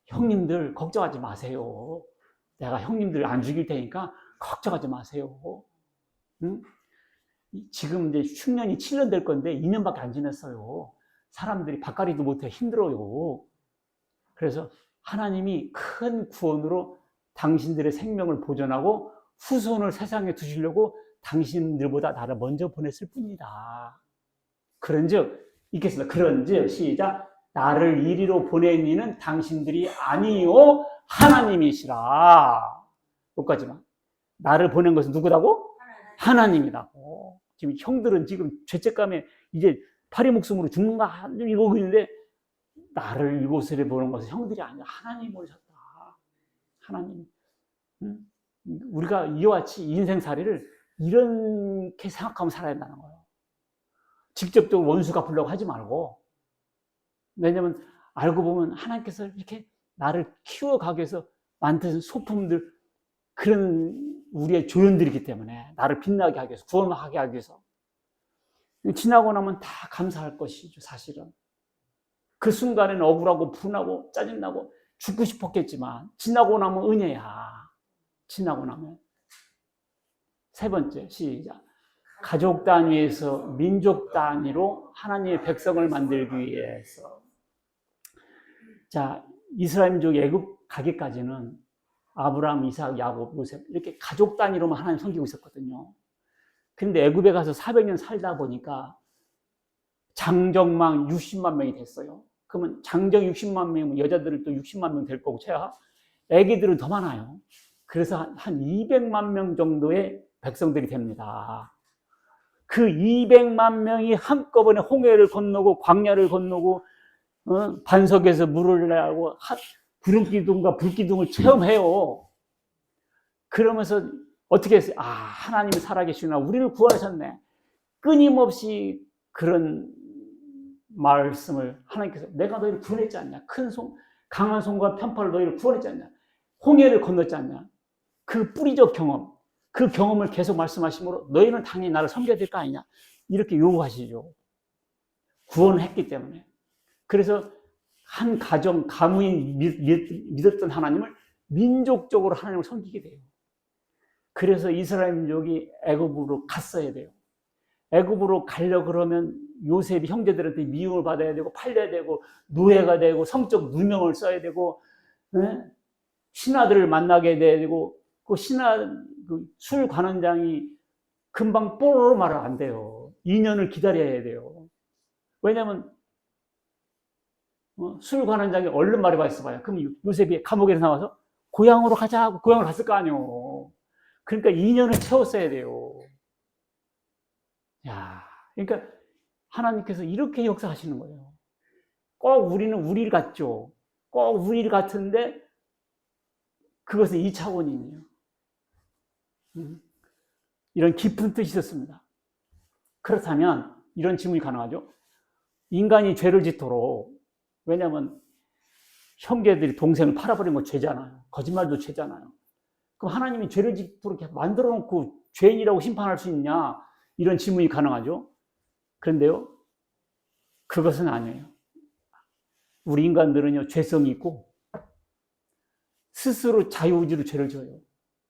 형님들 걱정하지 마세요. 내가 형님들 안 죽일 테니까 걱정하지 마세요. 응? 지금 이제 흉년이 7년 될 건데 2년밖에 안 지났어요. 사람들이 밥가리도 못해 힘들어요. 그래서 하나님이 큰 구원으로 당신들의 생명을 보존하고 후손을 세상에 두시려고 당신들보다 나를 먼저 보냈을 뿐이다. 그런즉 읽겠습니다. 그런즉 시작. 나를 이리로 보낸 이는 당신들이 아니요 하나님이시라. 여기까지만. 나를 보낸 것은 누구라고? 하나님이라고. 지금 형들은 지금 죄책감에 이제 파리 목숨으로 죽는가 이러고 있는데 나를 이곳에 보는 것은 형들이 아니라 하나님이 보내셨다. 하나님. 우리가 이와 같이 인생살이를 이렇게 생각하면 살아야 된다는 거예요. 직접적으로 원수 갚으려고 하지 말고. 왜냐면 알고 보면 하나님께서 이렇게 나를 키워가기 위해서 만드신 소품들, 그런 우리의 조연들이기 때문에 나를 빛나게 하기 위해서, 구원하게 하기 위해서. 지나고 나면 다 감사할 것이죠, 사실은. 그 순간에는 억울하고 분하고 짜증나고 죽고 싶었겠지만 지나고 나면 은혜야. 지나고 나면. 세 번째, 시작. 가족 단위에서 민족 단위로 하나님의 백성을 만들기 위해서. 자, 이스라엘 민족이 애굽 가기까지는 아브라함, 이삭, 야곱, 요셉 이렇게 가족 단위로만 하나님 섬기고 있었거든요. 그런데 애굽에 가서 400년 살다 보니까 장정망 60만 명이 됐어요. 그러면 장정 60만 명이면 여자들은 또 60만 명 될 거고, 애기들은 더 많아요. 그래서 한 200만 명 정도의 백성들이 됩니다. 그 200만 명이 한꺼번에 홍해를 건너고 광야를 건너고 반석에서 물을 내고 구름기둥과 불기둥을 체험해요. 그러면서 어떻게 했어요? 아, 하나님이 살아계시구나. 우리를 구원하셨네. 끊임없이 그런 말씀을 하나님께서 내가 너희를 구원했지 않냐. 큰 손, 강한 손과 편팔로 너희를 구원했지 않냐. 홍해를 건넜지 않냐. 그 뿌리적 경험, 그 경험을 계속 말씀하시므로 너희는 당연히 나를 섬겨야 될 거 아니냐. 이렇게 요구하시죠. 구원을 했기 때문에. 그래서 한 가정, 가문이 믿었던 하나님을 민족적으로 하나님을 섬기게 돼요. 그래서 이스라엘 민족이 애굽으로 갔어야 돼요. 애굽으로 가려고 그러면 요셉이 형제들한테 미움을 받아야 되고 팔려야 되고 노예가 되고 성적 누명을 써야 되고 신하들을 만나게 되고 그 술 관원장이 금방 뽀로로 말을 안 돼요. 2년을 기다려야 돼요. 왜냐하면 술 관원장이 얼른 말해봐 봐요. 그럼 요셉이 감옥에서 나와서 고향으로 가자 하고 고향을 갔을 거 아니에요. 그러니까 2년을 채웠어야 돼요. 야, 그러니까 하나님께서 이렇게 역사하시는 거예요. 꼭 우리는 우리를 같죠. 꼭 우리를 같은데 그것은 2차원이에요. 이런 깊은 뜻이 있었습니다. 그렇다면 이런 질문이 가능하죠. 인간이 죄를 짓도록, 왜냐하면 형제들이 동생을 팔아버린 건 죄잖아요. 거짓말도 죄잖아요. 그럼 하나님이 죄를 짓도록 만들어 놓고 죄인이라고 심판할 수 있냐? 이런 질문이 가능하죠. 그런데요, 그것은 아니에요. 우리 인간들은요, 죄성이 있고 스스로 자유의지로 죄를 져요.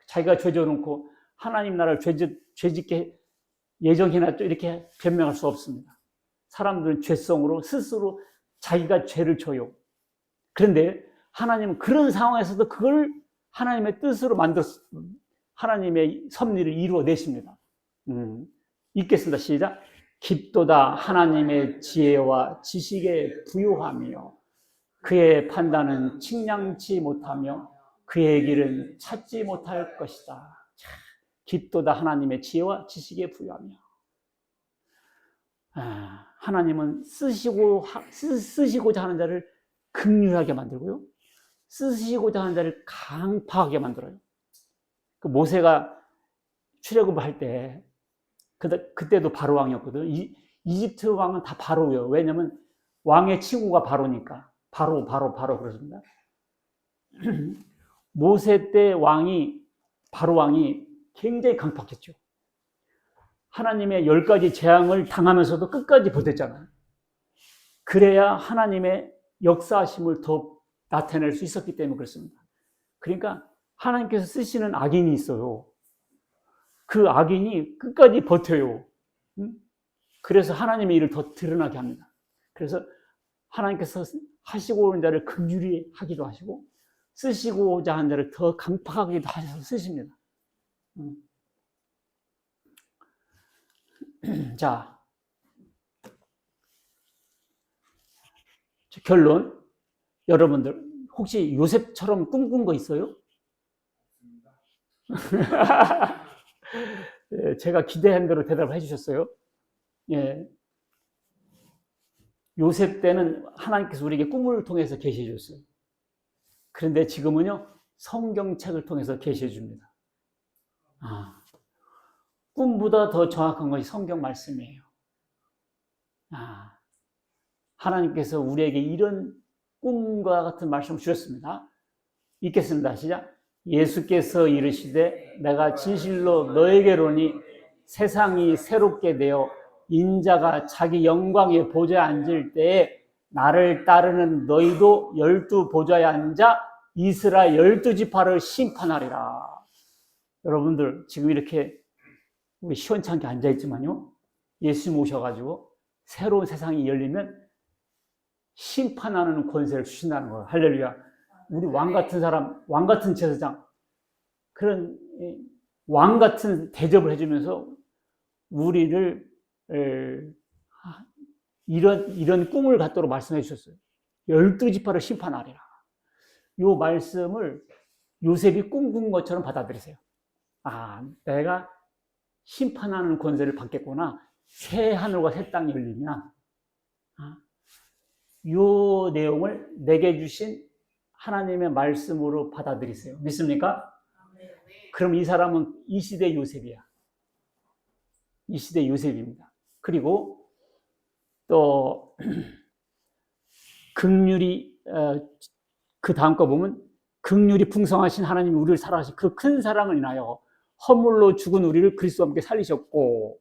자기가 죄 져놓고 하나님 나라를 죄짓게 예정해놨죠. 이렇게 변명할 수 없습니다. 사람들은 죄성으로 스스로 자기가 죄를 져요. 그런데 하나님은 그런 상황에서도 그걸 하나님의 뜻으로 하나님의 섭리를 이루어내십니다. 읽겠습니다. 시작. 깊도다 하나님의 지혜와 지식에 부요하며 그의 판단은 측량치 못하며 그의 길은 찾지 못할 것이다. 깊도다 하나님의 지혜와 지식에 부요하며. 하나님은 쓰시고자 하는 자를 긍휼하게 만들고요, 쓰시고자 하는 자를 강팍하게 만들어요. 그 모세가 출애굽할 때 그때도 바로 왕이었거든. 이집트 왕은 다 바로예요. 왜냐면 왕의 친구가 바로니까. 바로 그렇습니다. 모세 때 바로 왕이 굉장히 강팍했죠. 하나님의 10가지 재앙을 당하면서도 끝까지 버텼잖아요. 그래야 하나님의 역사하심을 더 나타낼 수 있었기 때문에 그렇습니다. 그러니까 하나님께서 쓰시는 악인이 있어요. 그 악인이 끝까지 버텨요. 그래서 하나님의 일을 더 드러나게 합니다. 그래서 하나님께서 하시고 오는 자를 긍휼히 하기도 하시고 쓰시고자 하는 자를 더 강팍하기도 하셔서 쓰십니다. 자, 결론. 여러분들 혹시 요셉처럼 꿈꾼 거 있어요? 제가 기대한 대로 대답을 해주셨어요. 예. 요셉 때는 하나님께서 우리에게 꿈을 통해서 계시해 줬어요. 그런데 지금은요, 성경책을 통해서 계시해 줍니다. 꿈보다 더 정확한 것이 성경 말씀이에요. 하나님께서 우리에게 이런 꿈과 같은 말씀을 주셨습니다. 읽겠습니다. 시작. 예수께서 이르시되 내가 진실로 너에게로니 세상이 새롭게 되어 인자가 자기 영광의 보좌에 앉을 때에 나를 따르는 너희도 12 보좌에 앉아 이스라엘 12지파를 심판하리라. 여러분들 지금 이렇게 우리 시원찮게 앉아있지만요, 예수님 오셔가지고 새로운 세상이 열리면 심판하는 권세를 주신다는 거예요. 할렐루야. 우리 왕 같은 사람, 왕 같은 제사장, 그런 왕 같은 대접을 해주면서 우리를 이런 꿈을 갖도록 말씀해 주셨어요. 12지파를 심판하리라. 이 말씀을 요셉이 꿈꾼 것처럼 받아들이세요. 내가 심판하는 권세를 받겠구나. 새 하늘과 새 땅이 열리면 이 내용을 내게 주신 하나님의 말씀으로 받아들이세요. 믿습니까? 그럼 이 사람은 이 시대 요셉이야. 이 시대 요셉입니다. 그리고 또 긍휼이, 그 다음 거 보면 긍휼이 풍성하신 하나님이 우리를 사랑하신 그 큰 사랑을 인하여 허물로 죽은 우리를 그리스도와 함께 살리셨고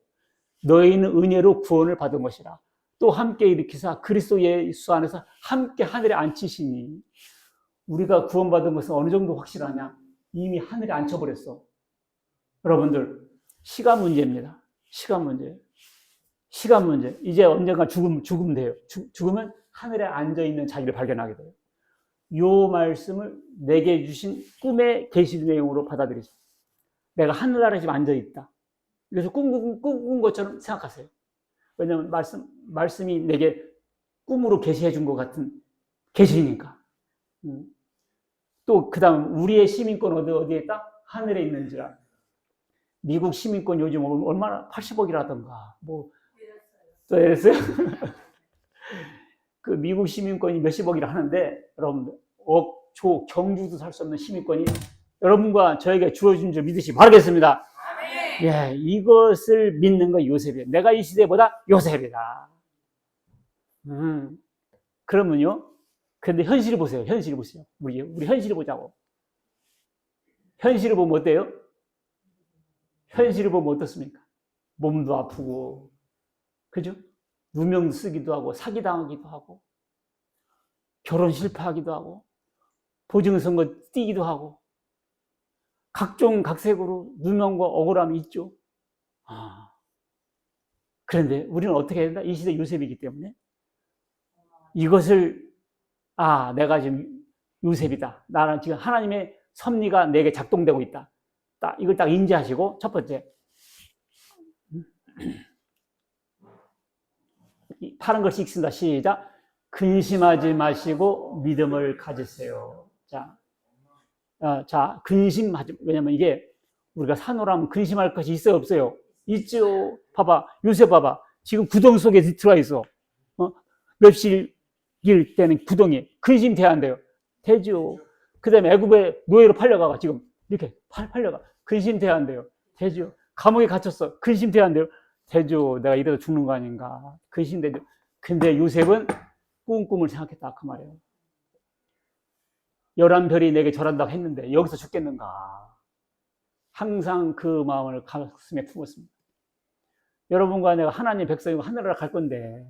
너희는 은혜로 구원을 받은 것이라. 또 함께 일으키사 그리스도 예수 안에서 함께 하늘에 앉히시니. 우리가 구원받은 것은 어느 정도 확실하냐? 이미 하늘에 앉혀버렸어. 여러분들, 시간 문제입니다. 시간 문제. 시간 문제. 이제 언젠가 죽으면 돼요. 죽으면 하늘에 앉아있는 자기를 발견하게 돼요. 이 말씀을 내게 주신 꿈의 계시 내용으로 받아들이죠. 내가 하늘나라에 지금 앉아있다. 그래서 꿈꾼 것처럼 생각하세요. 왜냐하면 말씀이 내게 꿈으로 계시해 준 것 같은 계시니까. 또 그 다음 우리의 시민권 어디에 있다? 하늘에 있는지라. 미국 시민권 요즘 얼마나 80억이라던가 뭐 또 이랬어요. 그 미국 시민권이 몇십억이라 하는데 여러분들 조 경주도 살 수 없는 시민권이 여러분과 저에게 주어진 줄 믿으시기 바라겠습니다. 예, 이것을 믿는 거 요셉이에요. 내가 이 시대보다 요셉이다. 그러면요. 근데 현실을 보세요. 현실을 보세요. 우리 현실을 보자고. 현실을 보면 어때요? 현실을 보면 어떻습니까? 몸도 아프고, 그죠? 누명 쓰기도 하고, 사기당하기도 하고, 결혼 실패하기도 하고, 보증선거 뛰기도 하고, 각종 각색으로 누명과 억울함이 있죠. 그런데 우리는 어떻게 해야 된다? 이 시대 요셉이기 때문에 이것을 내가 지금 요셉이다. 나는 지금 하나님의 섭리가 내게 작동되고 있다. 이걸 딱 인지하시고, 첫 번째. 파란 글씨 읽습니다. 시작. 근심하지 마시고 믿음을 가지세요. 자, 근심하지, 왜냐면 이게 우리가 산호라면 근심할 것이 있어요, 없어요? 있죠. 봐봐. 요새 봐봐. 지금 구덩이 속에 들어와 있어. 맵실 일 때는 구덩이. 근심돼야 한대요. 되죠. 그 다음에 애굽에 노예로 팔려가. 지금 이렇게 팔려가. 근심돼야 한대요. 되죠. 감옥에 갇혔어. 근심돼야 한대요. 되죠. 내가 이래도 죽는 거 아닌가. 근심되죠. 근데 요셉은 꿈을 생각했다. 그 말이에요. 11별이 내게 절한다고 했는데 여기서 죽겠는가. 항상 그 마음을 가슴에 품었습니다. 여러분과 내가 하나님 백성이고 하늘나라 갈 건데,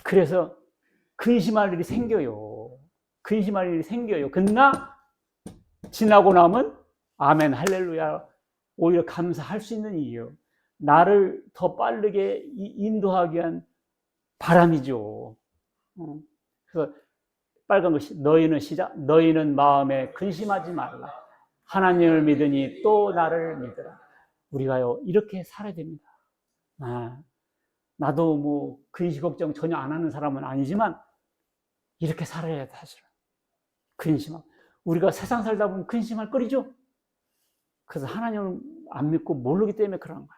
그래서 근심할 일이 생겨요. 근심할 일이 생겨요. 그러나 지나고 나면 아멘 할렐루야 오히려 감사할 수 있는 이유요. 나를 더 빠르게 인도하기 위한 바람이죠. 그래서 빨간 것이 너희는 시작. 너희는 마음에 근심하지 말라. 하나님을 믿으니 또 나를 믿으라. 우리가요 이렇게 살아야 됩니다. 나도 뭐 근심 걱정 전혀 안 하는 사람은 아니지만 이렇게 살아야 돼 사실은. 근심하고 우리가 세상 살다 보면 근심할 거리죠. 그래서 하나님을 안 믿고 모르기 때문에 그런 거야.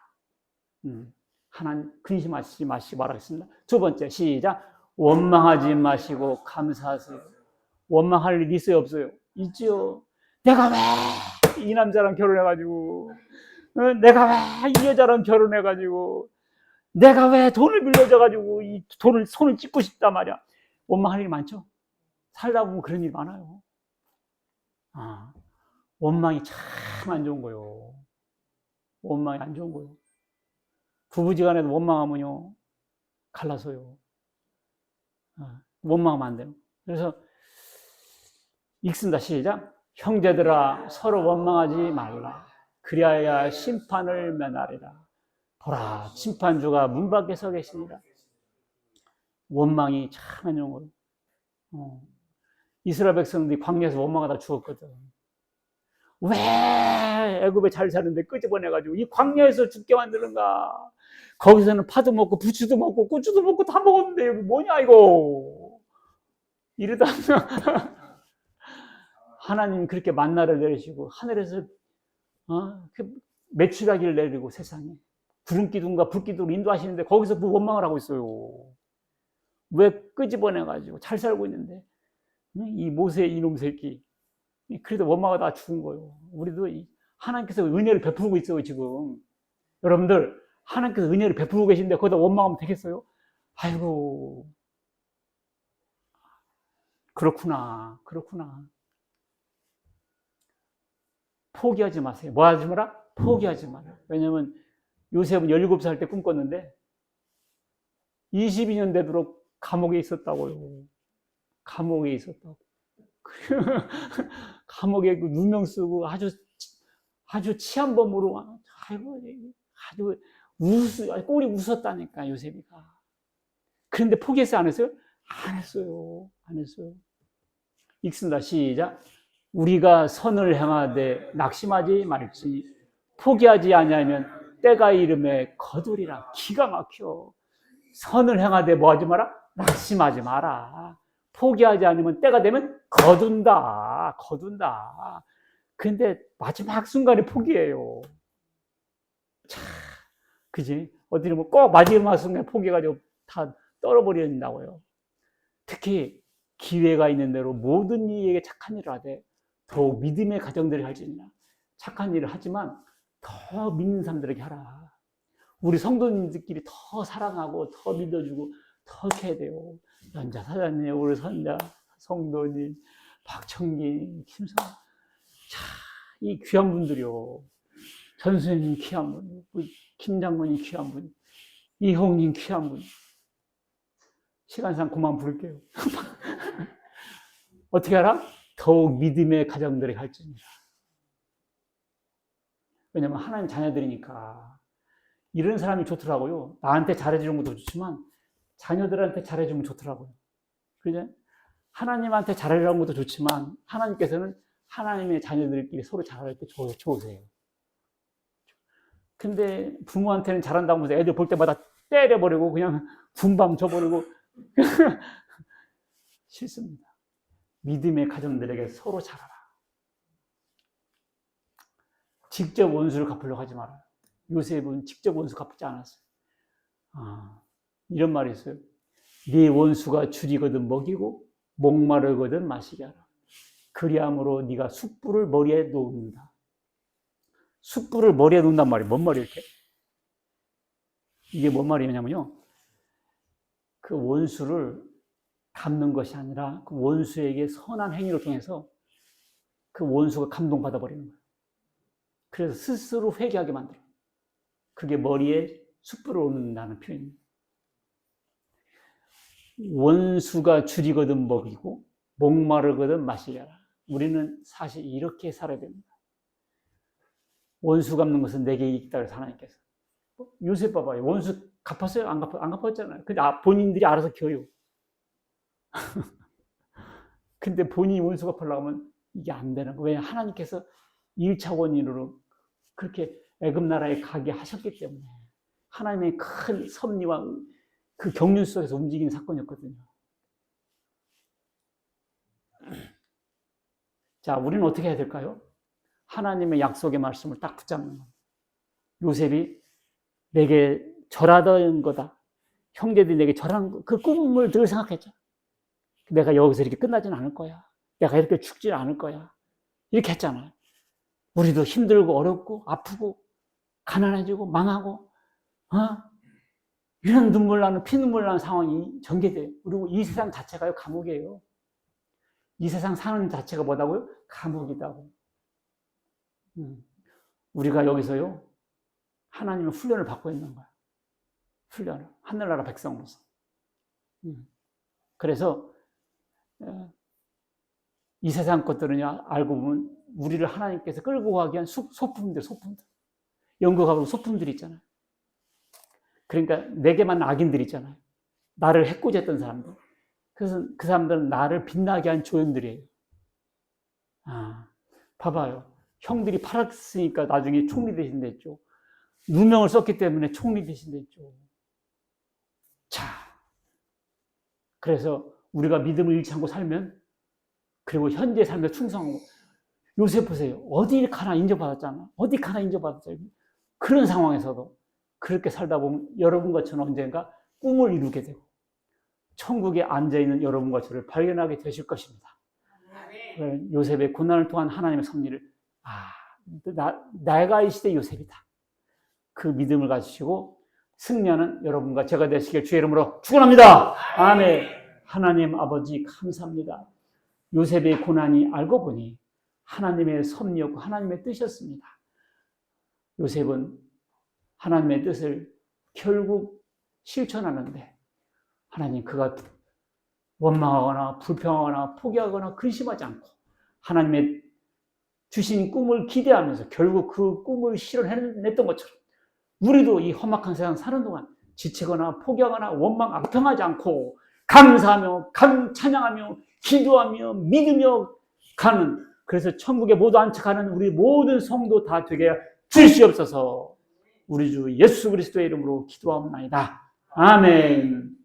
하나님 근심하지 마시기 바라겠습니다. 두 번째 시작. 원망하지 마시고 감사하세요. 원망할 일 있어요 없어요? 있죠. 내가 왜 이 남자랑 결혼해가지고, 내가 왜 이 여자랑 결혼해가지고, 내가 왜 돈을 빌려줘가지고 이 돈을 손을 찢고 싶단 말이야. 원망할 일이 많죠. 살다 보면 그런 일이 많아요. 원망이 참 안 좋은 거예요. 원망이 안 좋은 거예요. 부부지간에도 원망하면요 갈라서요. 원망하면 안 돼요. 그래서 읽습니다. 시작. 형제들아 서로 원망하지 말라. 그리하여 심판을 면하리라. 보라 심판주가 문 밖에 서 계십니다. 원망이 참 안 좋은 거예요. 이스라엘 백성들이 광야에서 원망하다 죽었거든. 왜 애굽에 잘 사는데 끄집어내가지고 이 광야에서 죽게 만드는가. 거기서는 파도 먹고 부추도 먹고 고추도 먹고 다 먹었는데 여기 뭐냐 이거. 이러다 보면 하나님 그렇게 만나를 내리시고 하늘에서 메추라기를 내리고 세상에 구름기둥과 불기둥을 인도하시는데 거기서 원망을 하고 있어요. 왜 끄집어내가지고 잘 살고 있는데 이 모세 이놈 새끼 그래도 원망하다가 죽은 거예요. 우리도 하나님께서 은혜를 베푸고 있어요 지금. 여러분들 하나님께서 은혜를 베푸고 계신데 거기다 원망하면 되겠어요? 아이고 그렇구나. 포기하지 마세요. 뭐 하지 마라? 포기하지 마라. 왜냐면 요셉은 17살 때 꿈꿨는데 22년 되도록 감옥에 있었다고요. 감옥에 있었다고. 감옥에 누명 쓰고 아주 치안범으로 아주 꼴이 웃었다니까 요셉이가. 그런데 포기했어요 안 했어요? 안 했어요. 읽습니다. 시작. 우리가 선을 행하되 낙심하지 말지 포기하지 아니하면 때가 이름에 거두리라. 기가 막혀. 선을 행하되 뭐 하지 마라? 낙심하지 마라. 포기하지 않으면 때가 되면 거둔다. 근데 마지막 순간에 포기해요. 참, 그지? 어디 보면 꼭 마지막 순간에 포기해가지고 다 떨어버린다고요. 특히 기회가 있는 대로 모든 이에게 착한 일을 하되 더욱 믿음의 가정들이 할지니라. 착한 일을 하지만 더 믿는 사람들에게 하라. 우리 성도님들끼리 더 사랑하고 더 믿어주고 더 이렇게 해야 돼요. 연자 사장님, 우리 선자 성도님, 박청기, 김성, 이 귀한 분들이요. 전수님 귀한 분, 김 장모님 귀한 분, 이홍님 귀한 분. 시간상 그만 부를게요. 어떻게 알아? 더욱 믿음의 가정들이 할지니라. 왜냐면 하나님 자녀들이니까. 이런 사람이 좋더라고요. 나한테 잘해주는 것도 좋지만 자녀들한테 잘해주면 좋더라고요. 그죠? 하나님한테 잘하려는 것도 좋지만 하나님께서는 하나님의 자녀들끼리 서로 잘할 때 좋으세요. 근데 부모한테는 잘한다고 해서 애들 볼 때마다 때려버리고 그냥 분방 줘버리고 싫습니다. 믿음의 가정들에게 서로 잘하라. 직접 원수를 갚으려고 하지 마라. 요셉은 직접 원수 갚지 않았어요. 이런 말이 있어요. 네 원수가 줄이거든 먹이고 목마르거든 마시게 하라. 그리함으로 네가 숯불을 머리에 놓는다. 숯불을 머리에 놓는단 말이에요. 뭔 말이에요? 이렇게? 이게 뭔 말이냐면요. 그 원수를 갚는 것이 아니라 그 원수에게 선한 행위를 통해서 그 원수가 감동받아 버리는 거예요. 그래서 스스로 회개하게 만들어요. 그게 머리에 숯불을 놓는다는 표현입니다. 원수가 줄이거든 먹이고 목마르거든 마시게 하라. 우리는 사실 이렇게 살아야 됩니다. 원수 갚는 것은 내게 있다 그래서 하나님께서. 요셉 봐봐요. 원수 갚았어요? 안 갚았잖아요. 근데 본인들이 알아서 켜요. 근데 본인이 원수 갚으려고 하면 이게 안 되는 거예요. 왜? 하나님께서 1차 원인으로 그렇게 애굽 나라에 가게 하셨기 때문에 하나님의 큰 섭리와 그 경륜 속에서 움직이는 사건이었거든요. 자, 우리는 어떻게 해야 될까요? 하나님의 약속의 말씀을 딱 붙잡는 겁니다. 요셉이 내게 절하던 거다. 형제들이 내게 절하는 그 꿈을 늘 생각했죠. 내가 여기서 이렇게 끝나지는 않을 거야. 내가 이렇게 죽지는 않을 거야. 이렇게 했잖아요. 우리도 힘들고 어렵고 아프고 가난해지고 망하고 이런 눈물 나는 피눈물 나는 상황이 전개돼요. 그리고 이 세상 자체가요 감옥이에요. 이 세상 사는 자체가 뭐다고요? 감옥이다고. 우리가 여기서요 하나님의 훈련을 받고 있는 거야. 훈련을 하늘나라 백성으로서. 그래서 이 세상 것들은요 알고 보면 우리를 하나님께서 끌고 가기 위한 소품들. 연극하고 소품들 있잖아요. 그러니까 내게만 악인들 있잖아요. 나를 해코지했던 사람들. 그래서 그 사람들은 나를 빛나게 한 조연들이에요. 봐봐요. 형들이 팔았으니까 나중에 총리 대신됐죠. 누명을 썼기 때문에 총리 대신됐죠. 자, 그래서 우리가 믿음을 잃지 않고 살면 그리고 현재 삶에 충성하고 요셉 보세요. 어디 가나 인정받았잖아. 어디 가나 인정받았잖아요. 그런 상황에서도 그렇게 살다 보면 여러분과 저는 언젠가 꿈을 이루게 되고 천국에 앉아있는 여러분과 저를 발견하게 되실 것입니다. 요셉의 고난을 통한 하나님의 섭리를 내가 이 시대 요셉이다. 그 믿음을 가지시고 승리하는 여러분과 제가 되시길 주의 이름으로 축원합니다. 아멘. 하나님 아버지 감사합니다. 요셉의 고난이 알고 보니 하나님의 섭리였고 하나님의 뜻이었습니다. 요셉은 하나님의 뜻을 결국 실천하는데 하나님 그가 원망하거나 불평하거나 포기하거나 근심하지 않고 하나님의 주신 꿈을 기대하면서 결국 그 꿈을 실현했던 것처럼 우리도 이 험악한 세상 사는 동안 지치거나 포기하거나 원망 악평하지 않고 감사하며 찬양하며 기도하며 믿으며 가는 그래서 천국에 모두 안착하는 우리 모든 성도 다 되게 주시옵소서. 우리 주 예수 그리스도의 이름으로 기도하옵나이다. 아멘.